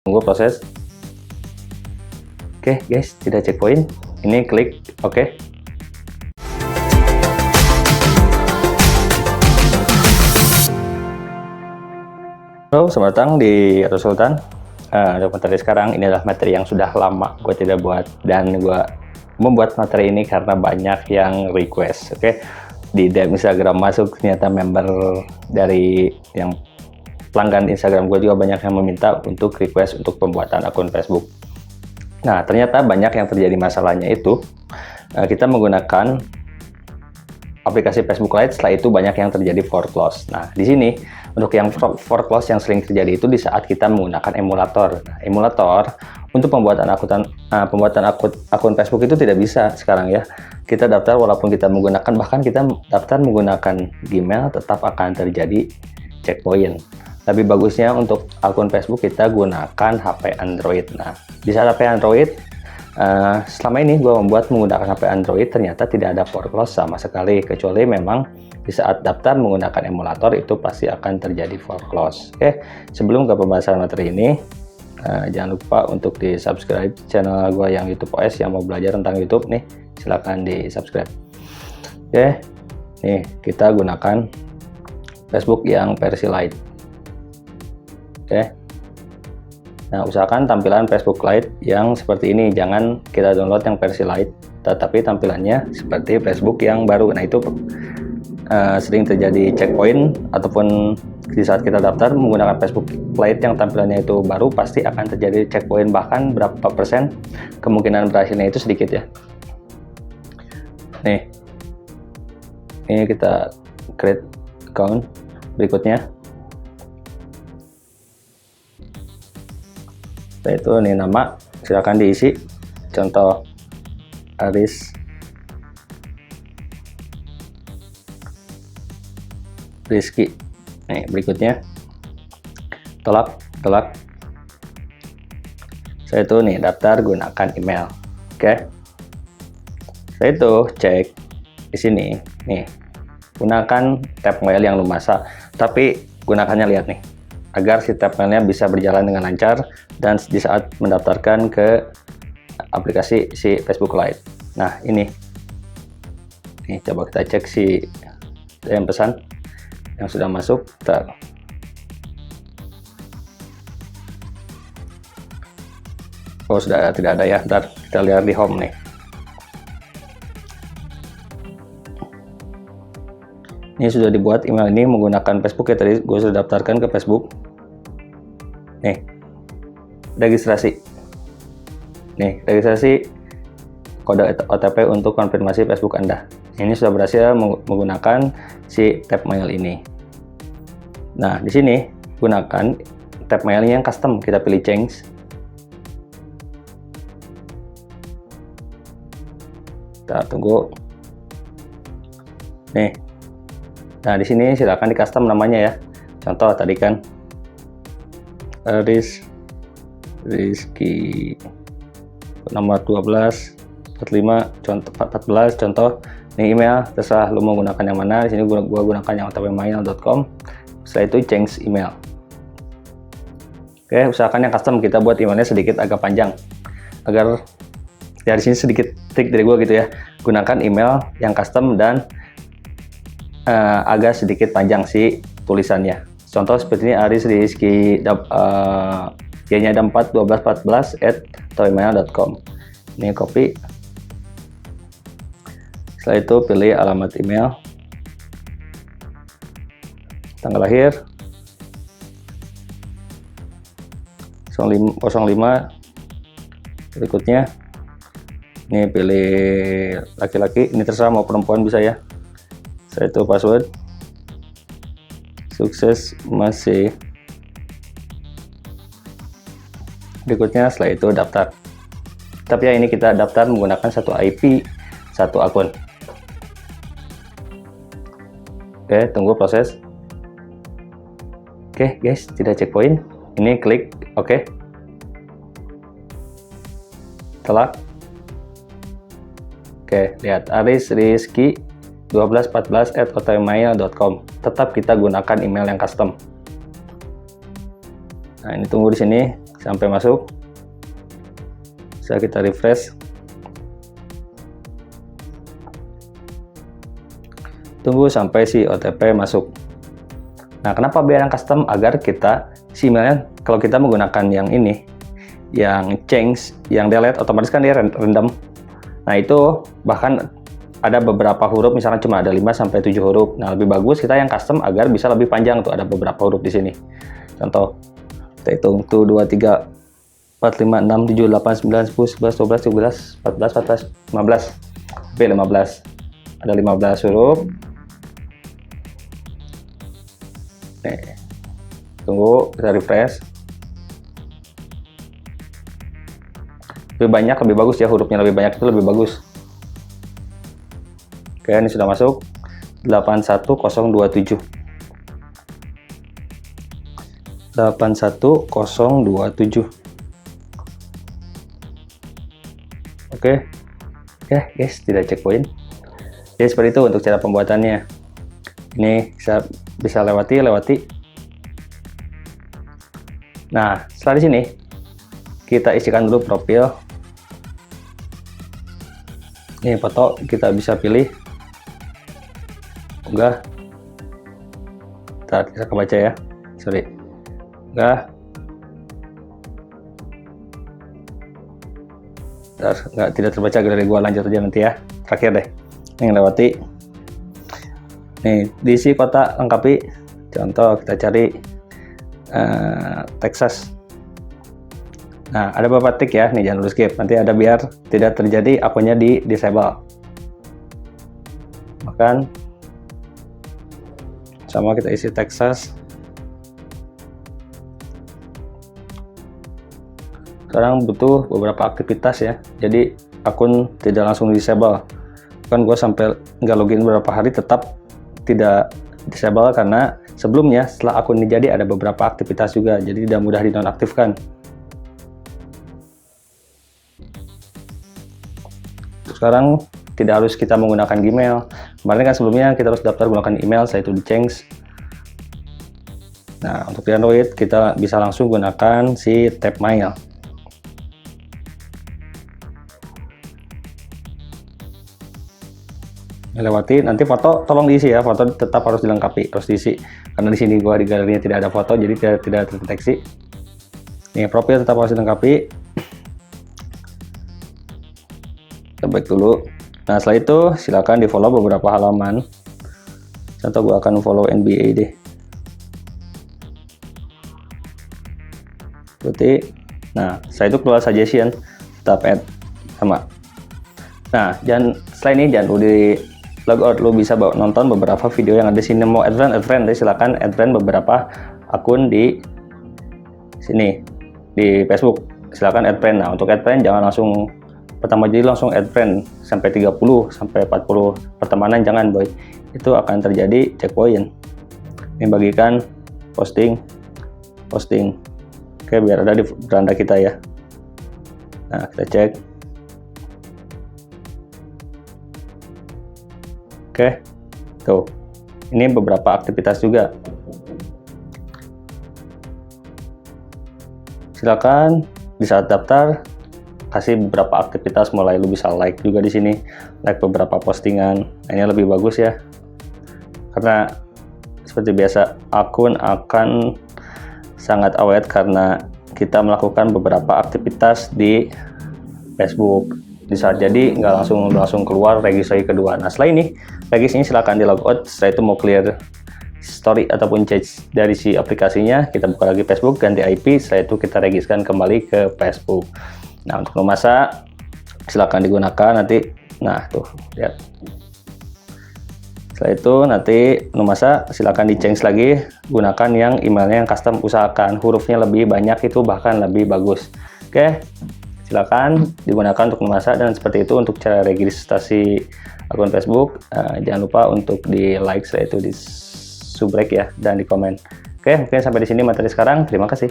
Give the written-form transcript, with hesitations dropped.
Tunggu proses. Oke guys, tidak checkpoint. Ini klik oke. Halo, selamat datang di Sultan. Untuk materi sekarang, ini adalah materi yang sudah lama gue tidak buat, dan gue membuat materi ini karena banyak yang request. Oke, di DM Instagram masuk, ternyata member dari yang pelanggan Instagram gue juga banyak yang meminta untuk request untuk pembuatan akun Facebook. Nah, ternyata banyak yang terjadi masalahnya itu kita menggunakan aplikasi Facebook Lite, setelah itu banyak yang terjadi foreclose. Nah, di sini untuk yang foreclose yang sering terjadi itu di saat kita menggunakan emulator. Nah, emulator untuk pembuatan akun Facebook itu tidak bisa sekarang ya. Kita daftar walaupun kita menggunakan, bahkan kita daftar menggunakan Gmail, tetap akan terjadi checkpoint. Lebih bagusnya untuk akun Facebook kita gunakan HP Android. Nah, di saat HP Android, selama ini gue menggunakan HP Android, ternyata tidak ada foreclose sama sekali, kecuali memang di saat daftar menggunakan emulator itu pasti akan terjadi foreclose. Oke, sebelum ke pembahasan materi ini, jangan lupa untuk di subscribe channel gue yang YouTube OS. Yang mau belajar tentang YouTube nih, silahkan di subscribe. Oke, nih kita gunakan Facebook yang versi Lite. Oke, nah usahakan tampilan Facebook Lite yang seperti ini, jangan kita download yang versi Lite, tetapi tampilannya seperti Facebook yang baru. Nah, itu sering terjadi checkpoint, ataupun di saat kita daftar menggunakan Facebook Lite yang tampilannya itu baru, pasti akan terjadi checkpoint, bahkan berapa persen kemungkinan berhasilnya itu sedikit ya. Nih, ini kita create account. Berikutnya itu nih nama, silakan diisi, contoh Aris Rizky. Nih, berikutnya tolak. Saya itu nih daftar gunakan email. Oke, saya itu cek di sini nih, gunakan tab mail yang lu masak, tapi gunakannya, lihat nih, agar si tab mailnya bisa berjalan dengan lancar dan di saat mendaftarkan ke aplikasi si Facebook Lite. Nah, ini coba kita cek si yang pesan yang sudah masuk. Oh, sudah tidak ada ya. Ntar kita lihat di home nih. Ini sudah dibuat email ini menggunakan Facebook ya, tadi gue sudah daftarkan ke Facebook. Nih, registrasi. Nih, registrasi kode OTP untuk konfirmasi Facebook Anda. Ini sudah berhasil menggunakan si tab mail ini. Nah, di sini gunakan tab mail yang custom, kita pilih change. Kita tunggu. Nih. Nah, di sini silakan di custom namanya ya. Contoh tadi kan Rizky nomor 12 45 contoh 14, contoh ini email, terserah lu mau gunakan yang mana. Di sini gua gunakan yang otpmail.com. Setelah itu change email. Oke, usahakan yang custom, kita buat emailnya sedikit agak panjang agar ya, di sini sedikit trik dari gua gitu ya. Gunakan email yang custom dan agak sedikit panjang sih tulisannya. Contoh seperti ini, Aris Rizky Y-nya ada 4 12 14@hotmail.com. Ini copy. Setelah itu pilih alamat email, tanggal lahir 05. Berikutnya ini pilih laki-laki, ini terserah mau perempuan bisa ya. Setelah itu password, sukses masih. Berikutnya setelah itu daftar. Tapi ya, ini kita daftar menggunakan satu IP, satu akun. Oke, tunggu proses. Oke guys, tidak checkpoint. Ini klik oke. Telak. Oke, lihat Aris Rizky 1214@hotmail.com. Tetap kita gunakan email yang custom. Nah, ini tunggu di sini sampai masuk. Bisa kita refresh. Tunggu sampai si OTP masuk. Nah, kenapa biar yang custom? Agar kita si emailnya, kalau kita menggunakan yang ini, yang change, yang delete, otomatis kan dia random. Nah, itu bahkan ada beberapa huruf, misalkan cuma ada 5-7 huruf. Nah, lebih bagus kita yang custom agar bisa lebih panjang tuh, ada beberapa huruf di sini. Contoh, kita hitung tuh 2, 3, 4, 5, 6, 7, 8, 9, 10, 11, 12, 13, 14, 14, 15. Sampai 15. Ada 15 huruf. Nih, tunggu, kita refresh. Lebih banyak, lebih bagus ya, hurufnya lebih banyak itu lebih bagus. Oke, ini sudah masuk 81027. 81027. Oke. Ya, guys, tidak checkpoint. Jadi seperti itu untuk cara pembuatannya. Ini bisa lewati. Nah, setelah di sini kita isikan dulu profil. Ini foto kita bisa pilih. Enggak. Ntar bisa kebaca ya. Sorry. Enggak. Tidak terbaca, dari gua lanjut aja nanti ya. Terakhir deh. Yang lewati. Nih, diisi kotak lengkapi. Contoh kita cari Texas. Nah, ada beberapa tik ya. Nih, jangan lupa skip. Nanti ada biar tidak terjadi akunnya di disable. Makan. Sama kita isi Texas. Sekarang butuh beberapa aktivitas ya. Jadi akun tidak langsung disable. Kan gue sampai nggak login beberapa hari tetap tidak disable karena sebelumnya setelah akun ini jadi ada beberapa aktivitas juga, jadi tidak mudah dinonaktifkan. Sekarang tidak harus kita menggunakan Gmail. Kemarin kan sebelumnya kita harus daftar menggunakan email, saya itu di change. Nah, untuk di Android kita bisa langsung gunakan si tab mail. Lewati, nanti foto tolong diisi ya, foto tetap harus dilengkapi, harus diisi karena di sini gua di galerinya tidak ada foto, jadi tidak terdeteksi. Ini profil tetap harus dilengkapi. Kita back dulu. Nah, setelah itu silakan di follow beberapa halaman. Contoh gua akan follow NBA deh. Berarti, nah setelah itu keluar suggestion, tetap add sama. Nah, setelah ini jangan lupa di logout, lu bisa nonton beberapa video yang ada di sini. Mau add friend, silakan add friend beberapa akun di sini di Facebook, silakan add friend. Nah, untuk add friend jangan langsung pertama jadi langsung add friend sampai 30 sampai 40 pertemanan, jangan boy, itu akan terjadi checkpoint. Ini bagikan posting. Oke, biar ada di beranda kita ya. Nah, kita cek. Oke, tuh, ini beberapa aktivitas juga. Silakan di saat daftar kasih beberapa aktivitas, mulai lu bisa like juga di sini, like beberapa postingan. Nah, ini lebih bagus ya, karena seperti biasa akun akan sangat awet karena kita melakukan beberapa aktivitas di Facebook. Di saat jadi nggak langsung keluar registrasi kedua. Nah, setelah ini registrasinya silakan di logout. Setelah itu mau clear story ataupun change dari si aplikasinya, kita buka lagi Facebook, ganti IP. Setelah itu kita registrasikan kembali ke Facebook. Nah, untuk memasak silakan digunakan nanti. Nah, tuh lihat. Setelah itu nanti memasak silakan di change lagi, gunakan yang emailnya yang custom, usahakan hurufnya lebih banyak, itu bahkan lebih bagus. Oke. Silakan digunakan untuk memasak, dan seperti itu untuk cara registrasi akun Facebook. Jangan lupa untuk di like, setelah itu di subrek ya, dan di komen. Oke, mungkin sampai di sini materi sekarang. Terima kasih.